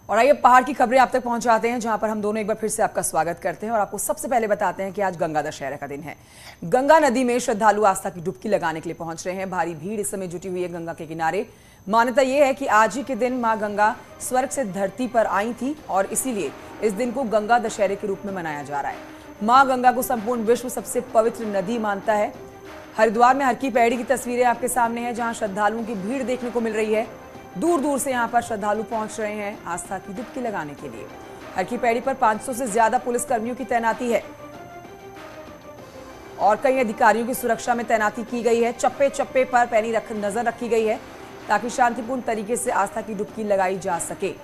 और आइए पहाड़ की खबरें आप तक पहुंचाते हैं, जहां पर हम दोनों एक बार फिर से आपका स्वागत करते हैं और आपको सबसे पहले बताते हैं कि आज गंगा दशहरा का दिन है। गंगा नदी में श्रद्धालु आस्था की डुबकी लगाने के लिए पहुंच रहे हैं। भारी भीड़ इस समय जुटी हुई है गंगा के किनारे। मान्यता यह है कि आज ही के दिन मां गंगा स्वर्ग से धरती पर आई थी और इसीलिए इस दिन को गंगा दशहरे के रूप में मनाया जा रहा है। मां गंगा को संपूर्ण विश्व सबसे पवित्र नदी मानता है। हरिद्वार में हर की पैड़ी की तस्वीरें आपके सामने हैं, जहां श्रद्धालुओं की भीड़ देखने को मिल रही है। दूर दूर से यहां पर श्रद्धालु पहुंच रहे हैं आस्था की डुबकी लगाने के लिए। हर की पैड़ी पर 500 से ज्यादा पुलिस कर्मियों की तैनाती है और कई अधिकारियों की सुरक्षा में तैनाती की गई है। चप्पे चप्पे पर पैनी नजर रखी गई है ताकि शांतिपूर्ण तरीके से आस्था की डुबकी लगाई जा सके।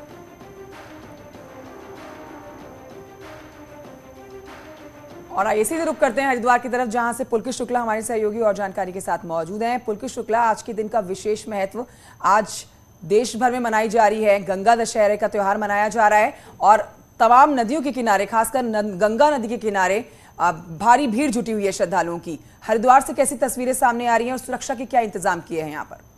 और आइए सीधे रुख करते हैं हरिद्वार की तरफ, जहां से पुलकित शुक्ला हमारे सहयोगी और जानकारी के साथ मौजूद हैं। पुलकित शुक्ला, आज के दिन का विशेष महत्व आज देश भर में मनाई जा रही है। गंगा दशहरे का त्योहार मनाया जा रहा है और तमाम नदियों के किनारे, खासकर गंगा नदी के किनारे भारी भीड़ जुटी हुई है श्रद्धालुओं की। हरिद्वार से कैसी तस्वीरें सामने आ रही हैं और सुरक्षा के क्या इंतजाम किए हैं यहाँ पर?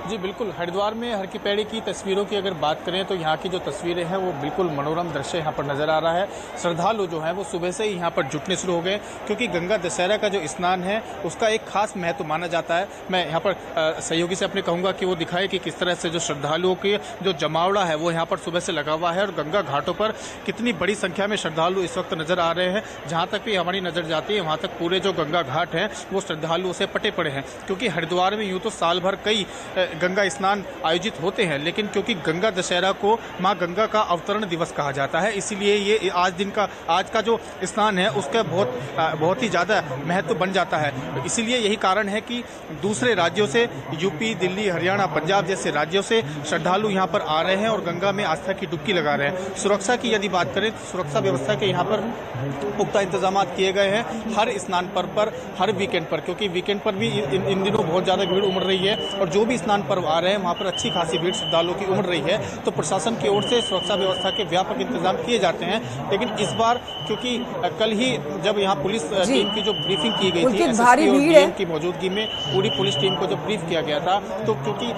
जी बिल्कुल, हरिद्वार में हर की पैड़ी की तस्वीरों की अगर बात करें तो यहाँ की जो तस्वीरें हैं वो बिल्कुल मनोरम दृश्य यहाँ पर नज़र आ रहा है। श्रद्धालु जो हैं वो सुबह से ही यहाँ पर जुटने शुरू हो गए, क्योंकि गंगा दशहरा का जो स्नान है उसका एक खास महत्व माना जाता है। मैं यहाँ पर सहयोगी से अपने कहूँगा कि वो दिखाए कि किस तरह से जो श्रद्धालुओं के जो जमावड़ा है वो यहाँ पर सुबह से लगा हुआ है और गंगा घाटों पर कितनी बड़ी संख्या में श्रद्धालु इस वक्त नज़र आ रहे हैं। जहाँ तक भी हमारी नज़र जाती है वहाँ तक पूरे जो गंगा घाट हैं वो श्रद्धालुओं से पटे पड़े हैं, क्योंकि हरिद्वार में यूँ तो साल भर कई गंगा स्नान आयोजित होते हैं, लेकिन क्योंकि गंगा दशहरा को मां गंगा का अवतरण दिवस कहा जाता है, इसीलिए ये आज का जो स्नान है उसका बहुत ही ज़्यादा महत्व बन जाता है। इसीलिए यही कारण है कि दूसरे राज्यों से, यूपी, दिल्ली, हरियाणा, पंजाब जैसे राज्यों से श्रद्धालु यहाँ पर आ रहे हैं और गंगा में आस्था की डुबकी लगा रहे हैं। सुरक्षा की यदि बात करें तो सुरक्षा व्यवस्था के यहाँ पर पुख्ता इंतजाम किए गए हैं हर स्नान पर हर वीकेंड पर, क्योंकि वीकेंड पर भी इन दिनों बहुत ज़्यादा भीड़ उमड़ रही है और जो भी स्नान पर्व आ रहे हैं वहाँ पर अच्छी खासी भीड़ श्रद्धालुओं की उमड़ रही है। तो प्रशासन की ओर से सुरक्षा व्यवस्था के व्यापक इंतजाम किए जाते हैं, लेकिन इस बार क्योंकि कल ही जब यहाँ पुलिस टीम की जो ब्रीफिंग की गई थी एसएसपी और डीएम की मौजूदगी में पूरी पुलिस टीम को जब ब्रीफ किया गया था, तो क्योंकि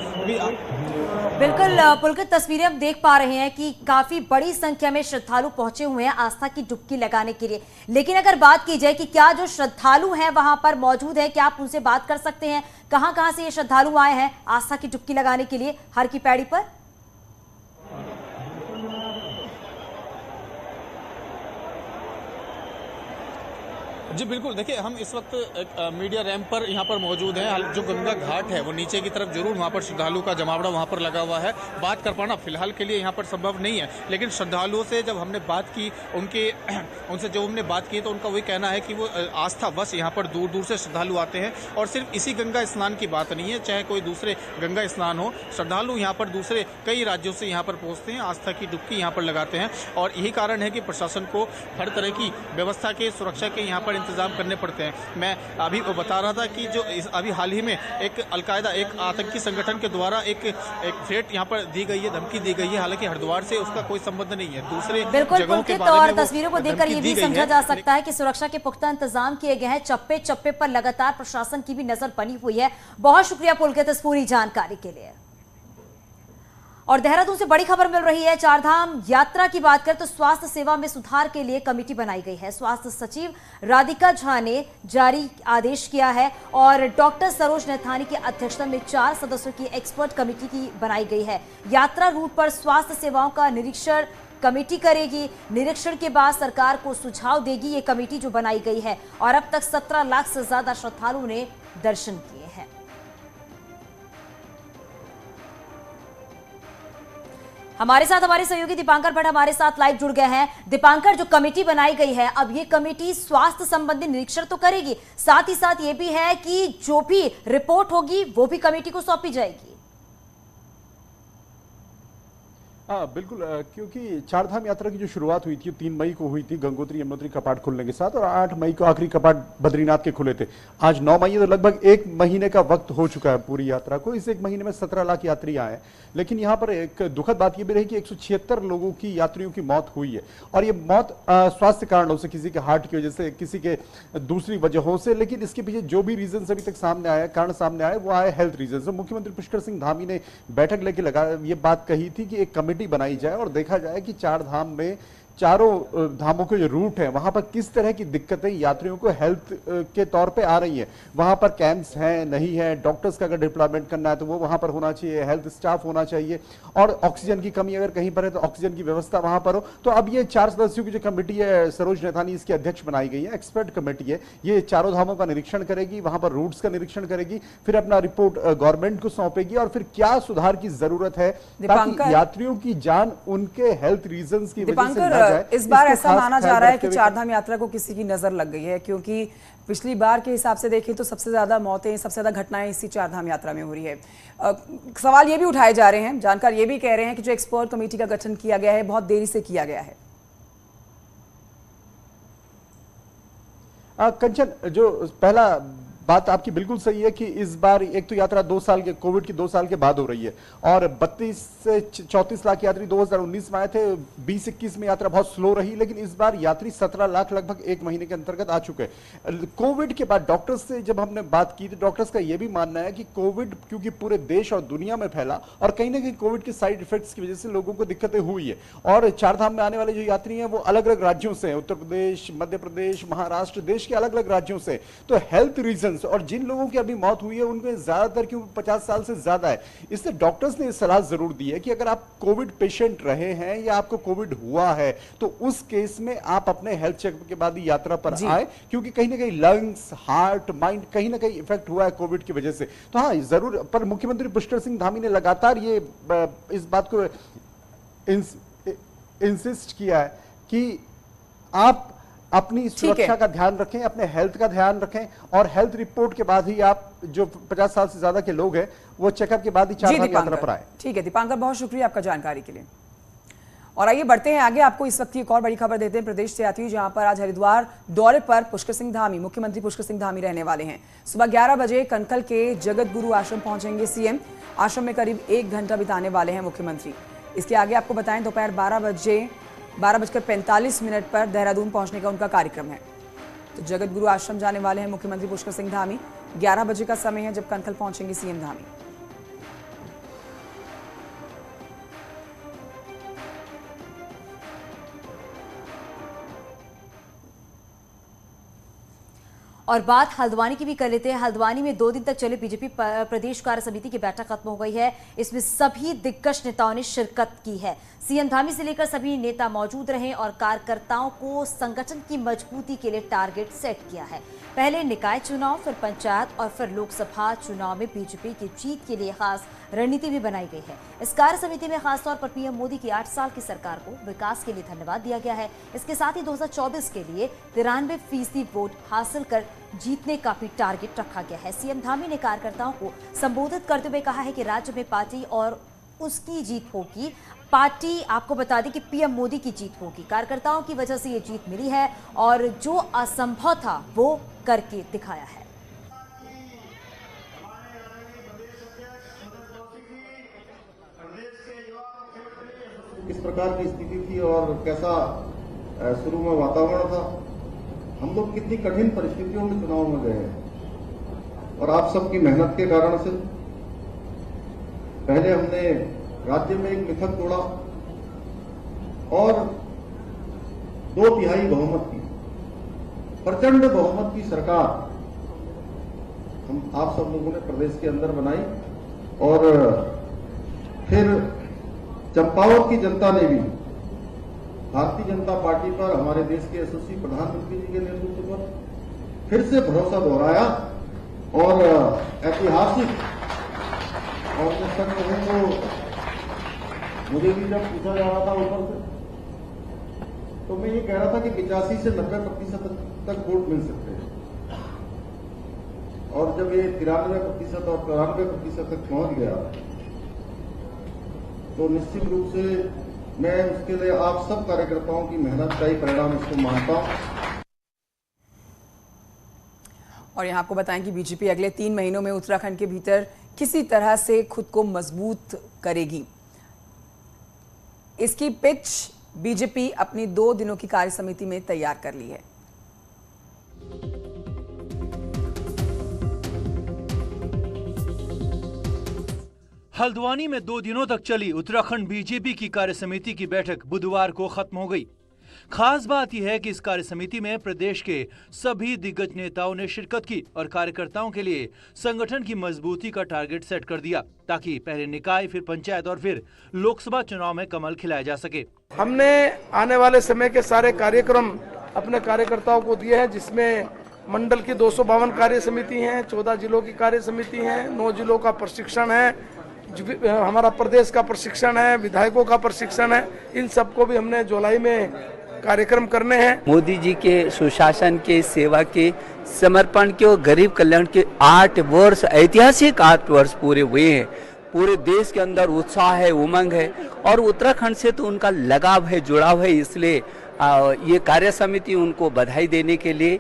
बिल्कुल पुलकित तस्वीरें हम देख पा रहे हैं कि काफी बड़ी संख्या में श्रद्धालु पहुंचे हुए हैं आस्था की डुबकी लगाने के लिए। लेकिन अगर बात की जाए कि क्या जो श्रद्धालु हैं वहां पर मौजूद है, क्या आप उनसे बात कर सकते हैं? कहां से ये श्रद्धालु आए हैं आस्था की डुबकी लगाने के लिए हर की पैड़ी पर? जी बिल्कुल, देखिए हम इस वक्त मीडिया रैंप पर यहाँ पर मौजूद हैं। जो गंगा घाट है वो नीचे की तरफ जरूर वहाँ पर श्रद्धालु का जमावड़ा वहाँ पर लगा हुआ है। बात कर पाना फिलहाल के लिए यहाँ पर संभव नहीं है, लेकिन श्रद्धालुओं से जब हमने बात की उनसे जो हमने बात की तो उनका वही कहना है कि वो आस्था बस यहाँ पर दूर दूर से श्रद्धालु आते हैं और सिर्फ इसी गंगा स्नान की बात नहीं है, चाहे कोई दूसरे गंगा स्नान हो, श्रद्धालु यहाँ पर दूसरे कई राज्यों से यहाँ पर पहुँचते हैं, आस्था की डुबकी यहाँ पर लगाते हैं। और यही कारण है कि प्रशासन को हर तरह की व्यवस्था के, सुरक्षा के यहाँ पर इंतजाम करने पड़ते हैं। मैं अभी बता रहा था कि जो अभी हाल ही में एक अलकायदा, एक आतंकी संगठन के द्वारा एक थ्रेट यहाँ पर दी गई है, धमकी दी गई है, हालांकि हरिद्वार से उसका कोई संबंध नहीं है। दूसरे जगहों के बारे में और तस्वीरों को देखकर ये भी समझा जा सकता है कि सुरक्षा के पुख्ता इंतजाम किए गए हैं। चप्पे चप्पे पर लगातार प्रशासन की भी नजर बनी हुई है। बहुत शुक्रिया पुलकित इस पूरी जानकारी के लिए। और देहरादून से बड़ी खबर मिल रही है। चारधाम यात्रा की बात करें तो स्वास्थ्य सेवा में सुधार के लिए कमेटी बनाई गई है। स्वास्थ्य सचिव राधिका झा ने जारी आदेश किया है और डॉक्टर सरोज नैथानी की अध्यक्षता में 4 सदस्यों की एक्सपर्ट कमेटी की बनाई गई है। यात्रा रूट पर स्वास्थ्य सेवाओं का निरीक्षण कमेटी करेगी। निरीक्षण के बाद सरकार को सुझाव देगी ये कमेटी जो बनाई गई है। और अब तक 17 लाख से ज्यादा श्रद्धालुओं ने दर्शन किए हैं। हमारे साथ हमारे सहयोगी दीपांकर भट्ट हमारे साथ लाइव जुड़ गए हैं। दीपांकर, जो कमेटी बनाई गई है, अब ये कमेटी स्वास्थ्य संबंधी निरीक्षण तो करेगी, साथ ही साथ ये भी है कि जो भी रिपोर्ट होगी वो भी कमेटी को सौंपी जाएगी। हाँ बिल्कुल, क्योंकि चारधाम यात्रा की जो शुरुआत हुई थी 3 मई को हुई थी गंगोत्री यमुनोत्री कपाट खुलने के साथ, और 8 मई को आखिरी कपाट बद्रीनाथ के खुले थे। आज 9 मई है, तो लगभग 1 महीने का वक्त हो चुका है पूरी यात्रा को। इस 1 महीने में 17 लाख यात्री आए। लेकिन यहाँ पर एक दुखद बात यह भी रही कि 176 लोगों की, यात्रियों की मौत हुई है, और ये मौत स्वास्थ्य कारणों से, किसी के हार्ट की वजह से, किसी के दूसरी वजहों से। लेकिन इसके पीछे जो भी रीजन अभी तक सामने आया, कारण सामने आए, वो आए हेल्थ रीजन। मुख्यमंत्री पुष्कर सिंह धामी ने बैठक लेके ये बात कही थी कि एक कमेटी बनाई जाए और देखा जाए कि चार धाम में, चारों धामों के जो रूट है, वहां पर किस तरह की दिक्कतें यात्रियों को हेल्थ के तौर पे आ रही हैं। वहां पर कैंप्स हैं, नहीं है, डॉक्टर्स का अगर डिप्लॉयमेंट करना है तो वो वहां पर होना चाहिए, हेल्थ स्टाफ होना चाहिए, और ऑक्सीजन की कमी अगर कहीं पर है तो ऑक्सीजन की व्यवस्था वहां पर हो। तो अब ये 4 सदस्यों की जो कमेटी है, सरोज नैथानी इसकी अध्यक्ष बनाई गई है, एक्सपर्ट कमेटी है। ये चारों धामों का निरीक्षण करेगी, वहां पर रूट्स का निरीक्षण करेगी, फिर अपना रिपोर्ट गवर्नमेंट को सौंपेगी, और फिर क्या सुधार की जरूरत है ताकि यात्रियों की जान उनके हेल्थ रीजंस की वजह से ना जाए। इस बार ऐसा माना जा रहा है कि चारधाम यात्रा को किसी की नजर लग गई है, क्योंकि पिछली बार के हिसाब से देखें तो सबसे ज्यादा मौतें, सबसे ज्यादा घटनाएं इसी चारधाम यात्रा में हो रही है। सवाल ये भी उठाए जा रहे हैं, जानकार ये भी कह रहे हैं कि जो एक्सपर्ट कमेटी का गठन किया गया है बहुत देरी से किया गया है। कंचन, जो पहला बात आपकी बिल्कुल सही है कि इस बार एक तो यात्रा 2 साल के, कोविड की 2 साल के बाद हो रही है, और 32 से 34 लाख यात्री 2019 में आए थे। 20-21 में यात्रा बहुत स्लो रही, लेकिन इस बार यात्री 17 लाख लगभग 1 महीने के अंतर्गत आ चुके हैं। कोविड के बाद डॉक्टर्स से जब हमने बात की तो डॉक्टर्स का यह भी मानना है कि कोविड क्योंकि पूरे देश और दुनिया में फैला, और कहीं ना कहीं कोविड के साइड इफेक्ट्स की वजह से लोगों को दिक्कतें हुई है। और चारधाम में आने वाले जो यात्री हैं वो अलग अलग राज्यों से, उत्तर प्रदेश, मध्य प्रदेश, महाराष्ट्र, देश के अलग अलग राज्यों से। तो हेल्थ रीजन, और जिन लोगों की अभी मौत हुई है उनमें ज्यादातर क्यों 50 साल से ज्यादा है। इसलिए डॉक्टर्स ने सलाह जरूर दी है कि अगर आप कोविड पेशेंट रहे हैं या आपको कोविड हुआ है तो उस केस में आप अपने हेल्थ चेकअप के बाद ही यात्रा पर आए, क्योंकि कहीं ना कहीं लंग्स, हार्ट, माइंड कहीं ना कहीं इफेक्ट हुआ है कोविड की वजह से। तो हाँ जरूर, पर मुख्यमंत्री पुष्कर सिंह धामी ने लगातार ये इस बात को इंसिस्ट किया है कि आप अपनी सुरक्षा का ध्यान रखें, अपने हेल्थ का ध्यान रखें, और हेल्थ रिपोर्ट के बाद ही आप, जो 50 साल से ज्यादा के लोग हैं, वो चेकअप के बाद ही चारधाम यात्रा पर आए। ठीक है दीपांकर, बहुत शुक्रिया आपका जानकारी के लिए। और आइए बढ़ते हैं आगे, आपको इस वक्त की एक और बड़ी खबर देते हैं प्रदेश से आती हुई, जहां पर आज हरिद्वार दौरे पर पुष्कर सिंह धामी, मुख्यमंत्री पुष्कर सिंह धामी रहने वाले हैं। सुबह 11 बजे कनखल के जगत गुरु आश्रम पहुंचेंगे सीएम। आश्रम में करीब 1 घंटा बिताने वाले हैं मुख्यमंत्री। इसके आगे आपको बताएं, दोपहर 12:45 पर देहरादून पहुंचने का उनका कार्यक्रम है। तो जगत गुरु आश्रम जाने वाले हैं मुख्यमंत्री पुष्कर सिंह धामी। 11 बजे का समय है जब कनखल पहुंचेंगे सीएम धामी। और बात हल्द्वानी की भी कर लेते हैं। हल्द्वानी में 2 दिन तक चले बीजेपी प्रदेश कार्य समिति की बैठक खत्म हो गई है। इसमें सभी दिग्गज नेताओं ने शिरकत की है। सीएम धामी से लेकर सभी नेता मौजूद रहे और कार्यकर्ताओं को संगठन की मजबूती के लिए टारगेट सेट किया है। पहले निकाय चुनाव, फिर पंचायत और फिर लोकसभा चुनाव में बीजेपी की जीत के लिए खास रणनीति भी बनाई गई है। इस कार्य समिति में खासतौर पर पीएम मोदी की 8 साल की सरकार को विकास के लिए धन्यवाद दिया गया है। इसके साथ ही 2024 के लिए 93% वोट हासिल कर जीतने का भी टारगेट रखा गया है। सीएम धामी ने कार्यकर्ताओं को संबोधित करते हुए कहा है कि राज्य में पार्टी और उसकी जीत होगी। पार्टी, आपको बता दें कि पीएम मोदी की जीत होगी। कार्यकर्ताओं की वजह से ये जीत मिली है और जो असंभव था वो करके दिखाया है। किस प्रकार की स्थिति थी और कैसा शुरू में वातावरण था, हम लोग कितनी कठिन परिस्थितियों में चुनाव में गए हैं, और आप सबकी मेहनत के कारण से पहले हमने राज्य में एक मिथक तोड़ा और 2/3 बहुमत की, प्रचंड बहुमत की सरकार हम आप सब लोगों ने प्रदेश के अंदर बनाई। और फिर चंपावत की जनता ने भी भारतीय जनता पार्टी पर, हमारे देश के यशस्वी प्रधानमंत्री जी के नेतृत्व पर फिर से भरोसा दोहराया और ऐतिहासिक, और जब तक कहें तो मुझे भी जब पूछा जा रहा था ऊपर से, तो मैं ये कह रहा था कि 85 से 90% तक वोट मिल सकते हैं, और जब ये 93% और 94% तक पहुंच गया तो निश्चित रूप से मैं उसके लिए आप सब कार्यकर्ताओं की मेहनत का ही परिणाम इसको मानता हूं। और यहाँ आपको बताएं कि बीजेपी अगले 3 महीनों में उत्तराखंड के भीतर किसी तरह से खुद को मजबूत करेगी। इसकी पिच बीजेपी अपनी 2 दिनों की कार्य समिति में तैयार कर ली है। हल्द्वानी में 2 दिनों तक चली उत्तराखंड बीजेपी की कार्य समिति की बैठक बुधवार को खत्म हो गई। खास बात यह है कि इस कार्य समिति में प्रदेश के सभी दिग्गज नेताओं ने शिरकत की और कार्यकर्ताओं के लिए संगठन की मजबूती का टारगेट सेट कर दिया, ताकि पहले निकाय, फिर पंचायत और फिर लोकसभा चुनाव में कमल खिलाया जा सके। हमने आने वाले समय के सारे कार्यक्रम अपने कार्यकर्ताओं को दिए हैं, जिसमें मंडल की 252 कार्य समिति हैं, 14 जिलों की कार्य समिति है, 9 जिलों का प्रशिक्षण है, हमारा प्रदेश का प्रशिक्षण है, विधायकों का प्रशिक्षण है। इन सबको भी हमने जुलाई में कार्यक्रम करने हैं। मोदी जी के सुशासन के, सेवा के, समर्पण के और गरीब कल्याण के 8 वर्ष, ऐतिहासिक 8 वर्ष पूरे हुए हैं। पूरे देश के अंदर उत्साह है, उमंग है और उत्तराखंड से तो उनका लगाव है, जुड़ाव है। इसलिए ये कार्य समिति उनको बधाई देने के लिए।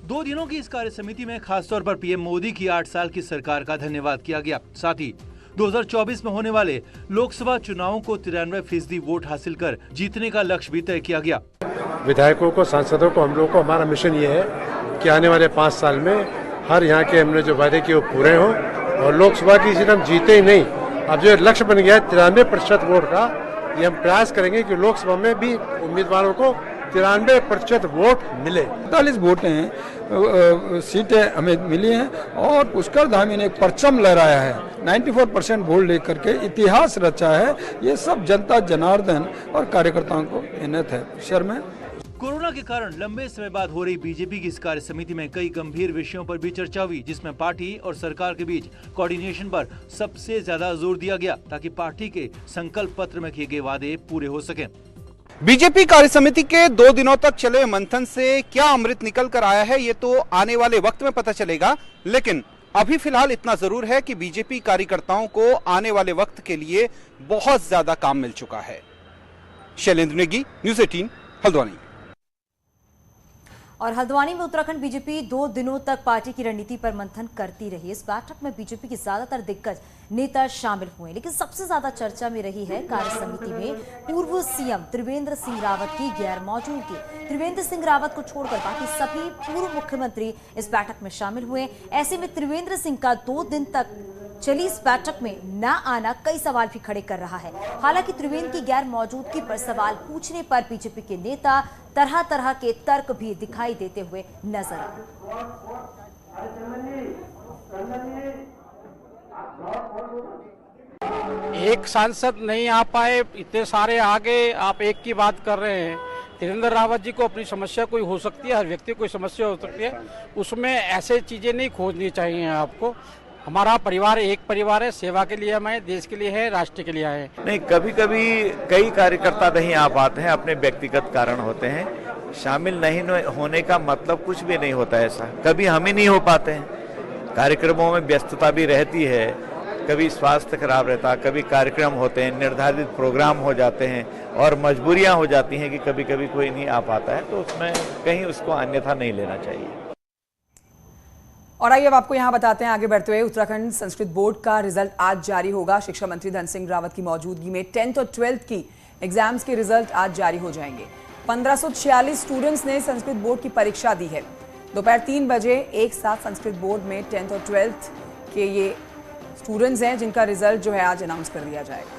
2 दिनों की इस कार्य समिति में खासतौर पर पीएम मोदी की 8 साल की सरकार का धन्यवाद किया गया। साथ ही 2024 में होने वाले लोकसभा चुनावों को 93% वोट हासिल कर जीतने का लक्ष्य भी तय किया गया। विधायकों को, सांसदों को, हम लोगों को हमारा मिशन ये है कि आने वाले 5 साल में हर यहाँ के हमने जो वादे किए वो पूरे हों और लोकसभा की सीट हम जीते ही नहीं। अब जो लक्ष्य बन गया है 93% वोट का, ये हम प्रयास करेंगे कि लोकसभा में भी उम्मीदवारों को 93% वोट मिले। 45 वोट हैं, सीटें हमें मिली हैं और पुष्कर धामी ने एक परचम लहराया है। 94% वोट लेकर के इतिहास रचा है। ये सब जनता जनार्दन और कार्यकर्ताओं को मेहनत है। सर में कोरोना के कारण लंबे समय बाद हो रही बीजेपी की इस कार्य समिति में कई गंभीर विषयों पर भी चर्चा हुई, जिसमें पार्टी और सरकार के बीच कोऑर्डिनेशन पर सबसे ज्यादा जोर दिया गया, ताकि पार्टी के संकल्प पत्र में किए गए वादे पूरे हो सकें। बीजेपी कार्य समिति के 2 दिनों तक चले मंथन से क्या अमृत निकल कर आया है, ये तो आने वाले वक्त में पता चलेगा। लेकिन अभी फिलहाल इतना जरूर है कि बीजेपी कार्यकर्ताओं को आने वाले वक्त के लिए बहुत ज्यादा काम मिल चुका है। शैलेंद्र नेगी, न्यूज़ 18, हल्द्वानी। और हल्द्वानी में उत्तराखंड बीजेपी 2 दिनों तक पार्टी की रणनीति पर मंथन करती रही। इस बैठक में बीजेपी के ज्यादातर दिग्गज नेता शामिल हुए, लेकिन सबसे ज्यादा चर्चा में रही है कार्य समिति में पूर्व सीएम त्रिवेंद्र सिंह रावत की गैर मौजूदगी। त्रिवेंद्र सिंह रावत को छोड़कर बाकी सभी पूर्व मुख्यमंत्री इस बैठक में शामिल हुए। ऐसे में त्रिवेंद्र सिंह का 2 दिन तक चली इस बैठक में न आना कई सवाल भी खड़े कर रहा है। हालांकि त्रिवेंद्र की गैर मौजूदगी पर सवाल पूछने पर बीजेपी के नेता तरह तरह के तर्क भी दिखाई देते हुए नजर आए। एक सांसद नहीं आ पाए, इतने सारे आगे आप एक की बात कर रहे हैं। त्रिवेंद्र रावत जी को अपनी समस्या कोई हो सकती है, हर व्यक्ति को कोई समस्या हो सकती है, उसमें ऐसे चीजें नहीं खोजनी चाहिए आपको। हमारा परिवार एक परिवार है, सेवा के लिए हम आए, देश के लिए है, राष्ट्र के लिए आए। नहीं, कभी कभी कई कार्यकर्ता नहीं आ पाते हैं, अपने व्यक्तिगत कारण होते हैं। शामिल नहीं होने का मतलब कुछ भी नहीं होता ऐसा। कभी हम ही नहीं हो पाते हैं, कार्यक्रमों में व्यस्तता भी रहती है, कभी स्वास्थ्य खराब रहता, कभी कार्यक्रम होते हैं, निर्धारित प्रोग्राम हो जाते हैं और मजबूरियां हो जाती हैं कि कभी कभी कोई नहीं आ पाता है, तो उसमें कहीं उसको अन्यथा नहीं लेना चाहिए। और आइए अब आपको यहां बताते हैं, आगे बढ़ते हुए उत्तराखंड संस्कृत बोर्ड का रिजल्ट आज जारी होगा। शिक्षा मंत्री धन सिंह रावत की मौजूदगी में 10th और 12th की एग्जाम्स के रिजल्ट आज जारी हो जाएंगे। 1546 स्टूडेंट्स ने संस्कृत बोर्ड की परीक्षा दी है। दोपहर 3 बजे एक साथ संस्कृत बोर्ड में 10th और 12th के ये स्टूडेंट्स हैं जिनका रिजल्ट जो है आज अनाउंस कर दिया जाएगा।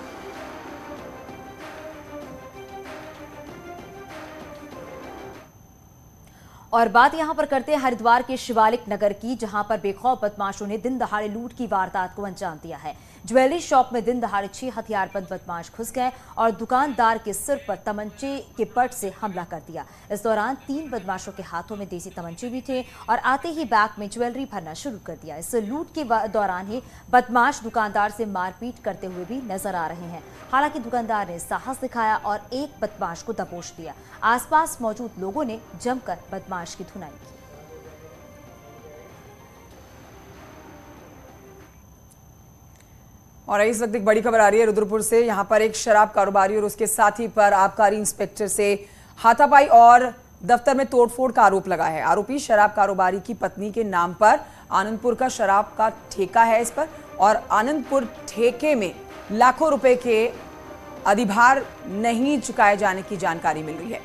और बात यहां पर करते हैं हरिद्वार के शिवालिक नगर की, जहां पर बेखौफ बदमाशों ने दिन दहाड़े लूट की वारदात को अंजाम दिया है। ज्वेलरी शॉप में दिन दहाड़े 6 हथियारबंद बदमाश घुस गए और दुकानदार के सिर पर तमंचे के पट से हमला कर दिया। इस दौरान 3 बदमाशों के हाथों में देसी तमंचे भी थे और आते ही बैग में ज्वेलरी भरना शुरू कर दिया। इस लूट के दौरान ही बदमाश दुकानदार से मारपीट करते हुए भी नजर आ रहे हैं। हालांकि दुकानदार ने साहस दिखाया और एक बदमाश को दबोच दिया। आसपास मौजूद लोगों ने जमकर बदमाश की धुनाई की। और इस वक्त एक बड़ी खबर आ रही है रुद्रपुर से। यहाँ पर एक शराब कारोबारी और उसके साथी पर आबकारी इंस्पेक्टर से हाथापाई और दफ्तर में तोड़फोड़ का आरोप लगा है। आरोपी शराब कारोबारी की पत्नी के नाम पर आनंदपुर का शराब का ठेका है इस पर, और आनंदपुर ठेके में लाखों रुपए के अधिभार नहीं चुकाए जाने की जानकारी मिल रही है,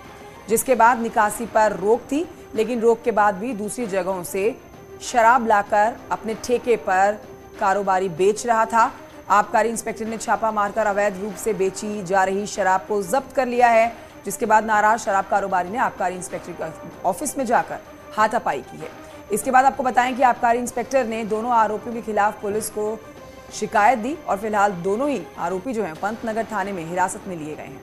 जिसके बाद निकासी पर रोक थी, लेकिन रोक के बाद भी दूसरी जगहों से शराब लाकर अपने ठेके पर कारोबारी बेच रहा था। आबकारी इंस्पेक्टर ने छापा मारकर अवैध रूप से बेची जा रही शराब को जब्त कर लिया है, जिसके बाद नाराज शराब कारोबारी ने आबकारी इंस्पेक्टर के ऑफिस में जाकर हाथापाई की है। इसके बाद आपको बताएं कि आबकारी इंस्पेक्टर ने दोनों आरोपियों के खिलाफ पुलिस को शिकायत दी और फिलहाल दोनों ही आरोपी जो हैं पंतनगर थाने में हिरासत में लिए गए हैं।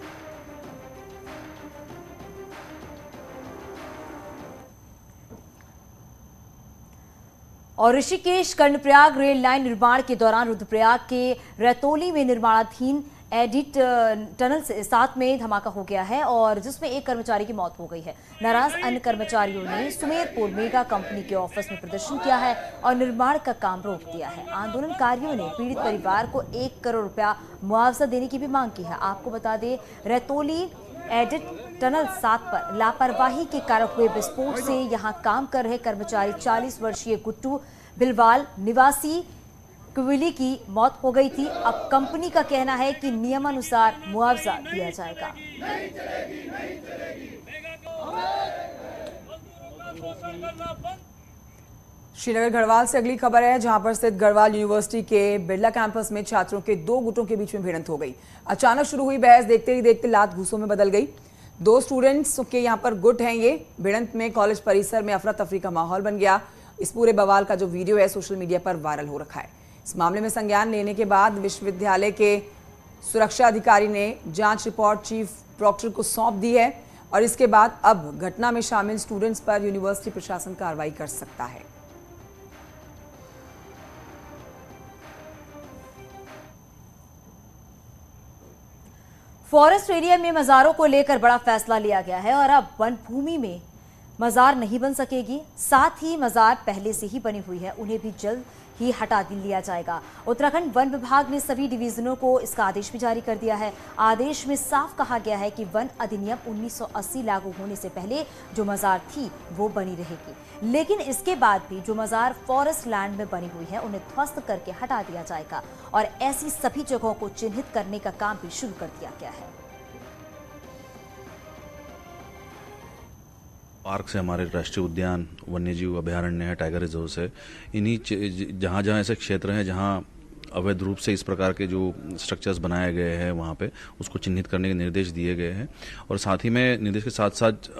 और ऋषिकेश कर्णप्रयाग रेल लाइन निर्माण के दौरान रुद्रप्रयाग के रैतोली में निर्माणाधीन एडिट टनल से साथ में धमाका हो गया है और जिसमें एक कर्मचारी की मौत हो गई है। नाराज अन्य कर्मचारियों ने सुमेरपुर मेगा कंपनी के ऑफिस में प्रदर्शन किया है और निर्माण का काम रोक दिया है। आंदोलनकारियों ने पीड़ित परिवार को 1 करोड़ रुपया मुआवजा देने की भी मांग की है। आपको बता दें, रैतोली एडिट टनल 7 पर लापरवाही के कारण हुए विस्फोट से यहां काम कर रहे कर्मचारी 40 वर्षीय गुट्टू बिलवाल निवासी कुविली की मौत हो गई थी। अब कंपनी का कहना है कि नियमानुसार मुआवजा दिया जाएगा। श्रीनगर गढ़वाल से अगली खबर है, जहां पर स्थित गढ़वाल यूनिवर्सिटी के बिरला कैंपस में छात्रों के 2 गुटों के बीच में भिड़ंत हो गई। अचानक शुरू हुई बहस देखते ही देखते लात घूंसों में बदल गई। 2 स्टूडेंट्स के यहां पर गुट हैं। ये भिड़ंत में कॉलेज परिसर में अफरा तफरी का माहौल बन गया। इस पूरे बवाल का जो वीडियो है सोशल मीडिया पर वायरल हो रखा है। इस मामले में संज्ञान लेने के बाद विश्वविद्यालय के सुरक्षा अधिकारी ने जांच रिपोर्ट चीफ प्रॉक्टर को सौंप दी है और इसके बाद अब घटना में शामिल स्टूडेंट्स पर यूनिवर्सिटी प्रशासन कार्रवाई कर सकता है। फॉरेस्ट एरिया में मज़ारों को लेकर बड़ा फैसला लिया गया है और अब वन भूमि में मज़ार नहीं बन सकेगी। साथ ही मज़ार पहले से ही बनी हुई है, उन्हें भी जल्द ही हटा लिया जाएगा। उत्तराखंड वन विभाग ने सभी डिवीजनों को इसका आदेश भी जारी कर दिया है। आदेश में साफ कहा गया है कि वन अधिनियम 1980 लागू होने से पहले जो मज़ार थी वो बनी रहेगी, लेकिन इसके बाद भी जो मज़ार फॉरेस्ट लैंड में बनी हुई है उन्हें ध्वस्त करके हटा दिया जाएगा और ऐसी सभी जगहों को चिन्हित करने का काम भी शुरू कर दिया गया है। पार्क से हमारे राष्ट्रीय उद्यान, वन्यजीव अभयारण्य है, टाइगर रिजर्व है, इन्हीं जहाँ जहाँ ऐसे क्षेत्र हैं जहाँ अवैध रूप से इस प्रकार के जो स्ट्रक्चर्स बनाए गए हैं वहाँ पे उसको चिन्हित करने के निर्देश दिए गए हैं और साथ ही में निर्देश के साथ साथ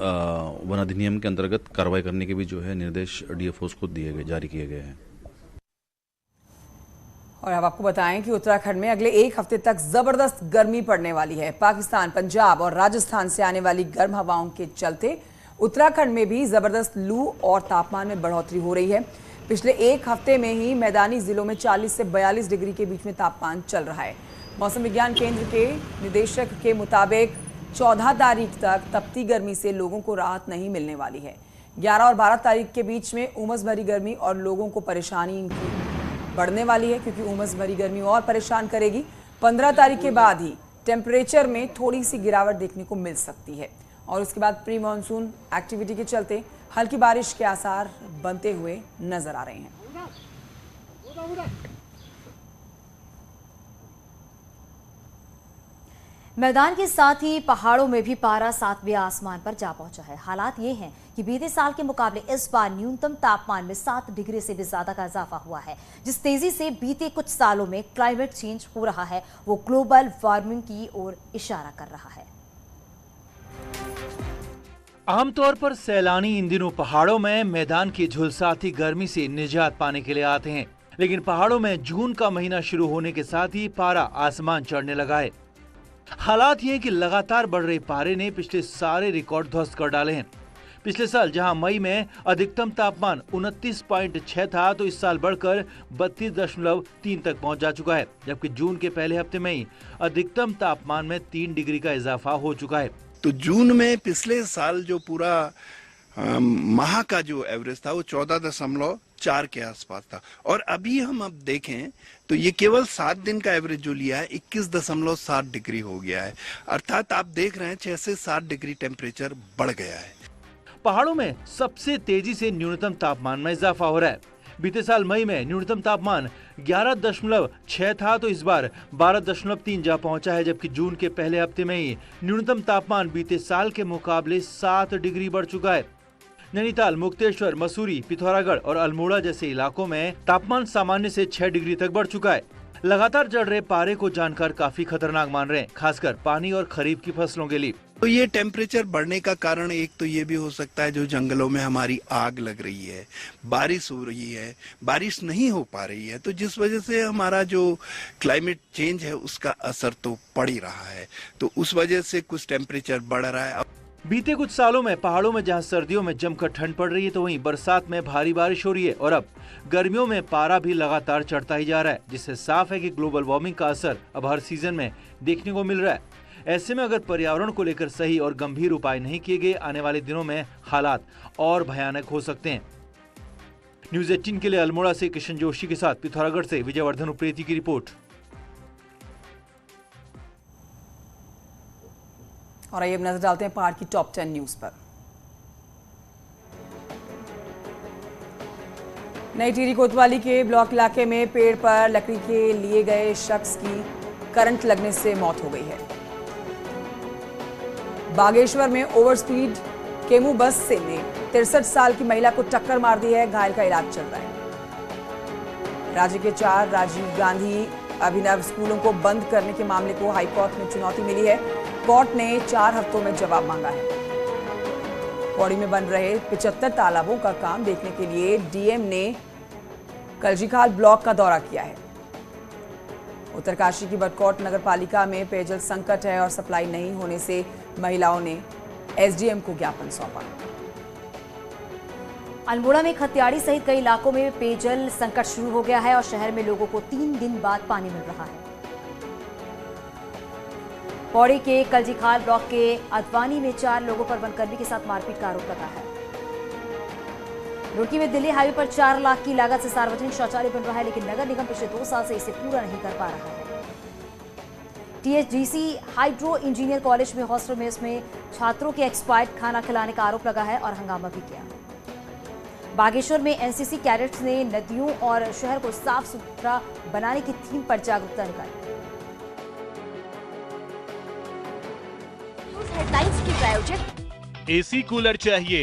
वन अधिनियम के अंतर्गत कार्रवाई करने के भी जो है निर्देश डीएफओस को दिए गए, जारी किए गए हैं। और अब आपको बताएं कि उत्तराखंड में अगले 1 हफ्ते तक जबरदस्त गर्मी पड़ने वाली है। पाकिस्तान, पंजाब और राजस्थान से आने वाली गर्म हवाओं के चलते उत्तराखंड में भी जबरदस्त लू और तापमान में बढ़ोतरी हो रही है। पिछले 1 हफ्ते में ही मैदानी जिलों में 40 से 42 डिग्री के बीच में तापमान चल रहा है। मौसम विज्ञान केंद्र के निदेशक के मुताबिक 14 तारीख तक तपती गर्मी से लोगों को राहत नहीं मिलने वाली है। 11 और 12 तारीख के बीच में उमस भरी गर्मी और लोगों को परेशानी इनकी बढ़ने वाली है, क्योंकि उमस भरी गर्मी और परेशान करेगी। 15 तारीख के बाद ही टेम्परेचर में थोड़ी सी गिरावट देखने को मिल सकती है और उसके बाद प्री मानसून एक्टिविटी के चलते हल्की बारिश के आसार बनते हुए नजर आ रहे हैं। मैदान के साथ ही पहाड़ों में भी पारा 7वें आसमान पर जा पहुंचा है। हालात ये हैं कि बीते साल के मुकाबले इस बार न्यूनतम तापमान में 7 डिग्री से भी ज्यादा का इजाफा हुआ है। जिस तेजी से बीते कुछ सालों में क्लाइमेट चेंज हो रहा है वो ग्लोबल वार्मिंग की ओर इशारा कर रहा है। आमतौर पर सैलानी इन दिनों पहाड़ों में मैदान की झुलसाती गर्मी से निजात पाने के लिए आते हैं, लेकिन पहाड़ों में जून का महीना शुरू होने के साथ ही पारा आसमान चढ़ने लगा है। हालात ये कि लगातार बढ़ रहे पारे ने पिछले सारे रिकॉर्ड ध्वस्त कर डाले हैं। पिछले साल जहां मई में अधिकतम तापमान 29.6 था तो इस साल बढ़कर 32.3 तक पहुंच जा चुका है, जबकि जून के पहले हफ्ते में ही अधिकतम तापमान में 3 डिग्री का इजाफा हो चुका है। तो जून में पिछले साल जो पूरा माह का जो एवरेज था वो 14.4 4 के आसपास था। और अभी हम अब देखें तो ये केवल 7 दिन का एवरेज जो लिया है 21.7 डिग्री हो गया है। अर्थात आप देख रहे हैं 6 से 7 डिग्री टेम्परेचर बढ़ गया है। पहाड़ों में सबसे तेजी से न्यूनतम तापमान में इजाफा हो रहा है। बीते साल मई में न्यूनतम तापमान 11.6 था, तो इस बार 12.3 जा पहुंचा है, जबकि जून के पहले हफ्ते में ही न्यूनतम तापमान बीते साल के मुकाबले 7 डिग्री बढ़ चुका है। नैनीताल, मुक्तेश्वर, मसूरी, पिथौरागढ़ और अल्मोड़ा जैसे इलाकों में तापमान सामान्य से 6 डिग्री तक बढ़ चुका है। लगातार चढ़ रहे पारे को जानकर काफी खतरनाक मान रहे हैं, खासकर पानी और खरीफ की फसलों के लिए। तो ये टेम्परेचर बढ़ने का कारण एक तो ये भी हो सकता है जो जंगलों में हमारी आग लग रही है, बारिश हो रही है, बारिश नहीं हो पा रही है, तो जिस वजह से हमारा जो क्लाइमेट चेंज है उसका असर तो पड़ ही रहा है, तो उस वजह से कुछ टेम्परेचर बढ़ रहा है। बीते कुछ सालों में पहाड़ों में जहां सर्दियों में जमकर ठंड पड़ रही है, तो वहीं बरसात में भारी बारिश हो रही है और अब गर्मियों में पारा भी लगातार चढ़ता ही जा रहा है, जिससे साफ है कि ग्लोबल वार्मिंग का असर अब हर सीजन में देखने को मिल रहा है। ऐसे में अगर पर्यावरण को लेकर सही और गंभीर उपाय नहीं किए गए, आने वाले दिनों में हालात और भयानक हो सकते हैं। न्यूज़ 18 के लिए अल्मोड़ा से किशन जोशी के साथ पिथौरागढ़ से विजयवर्धन उप्रेती की रिपोर्ट। और आइए अब नजर डालते हैं पहाड़ की टॉप 10 न्यूज पर। नई टिहरी कोतवाली के ब्लॉक इलाके में पेड़ पर लकड़ी के लिए गए शख्स की करंट लगने से मौत हो गई है। बागेश्वर में ओवर स्पीड केमू बस से ने 63 साल की महिला को टक्कर मार दी है, घायल का इलाज चल रहा है। राज्य के 4 राजीव गांधी अभिनव स्कूलों को बंद करने के मामले को हाईकोर्ट में चुनौती मिली है। कोर्ट ने 4 हफ्तों में जवाब मांगा है। पौड़ी में बन रहे 75 तालाबों का काम देखने के लिए डीएम ने कलजीखाल ब्लॉक का दौरा किया है। उत्तरकाशी की बटकोट नगर पालिका में पेयजल संकट है और सप्लाई नहीं होने से महिलाओं ने एसडीएम को ज्ञापन सौंपा। अल्मोड़ा में खतियाड़ी सहित कई इलाकों में पेयजल संकट शुरू हो गया है और शहर में लोगों को 3 दिन बाद पानी मिल रहा है। पौड़ी के कलजीखाल ब्लॉक के अदवानी में 4 लोगों पर वनकर्मी के साथ मारपीट का आरोप लगा है। रुड़की में दिल्ली हाईवे पर 4 लाख की लागत से सार्वजनिक शौचालय बन रहा है, लेकिन नगर निगम पिछले 2 साल से इसे पूरा नहीं कर पा रहा है। टीएचडीसी हाइड्रो इंजीनियर कॉलेज में हॉस्टल मेस में छात्रों के एक्सपायर्ड खाना खिलाने का आरोप लगा है और हंगामा भी किया। बागेश्वर में एनसीसी कैडेट्स ने नदियों और शहर को साफ सुथरा बनाने की थीम पर जागरूकता निकाली। हेडलाइंस के प्रायोजक एसी कूलर चाहिए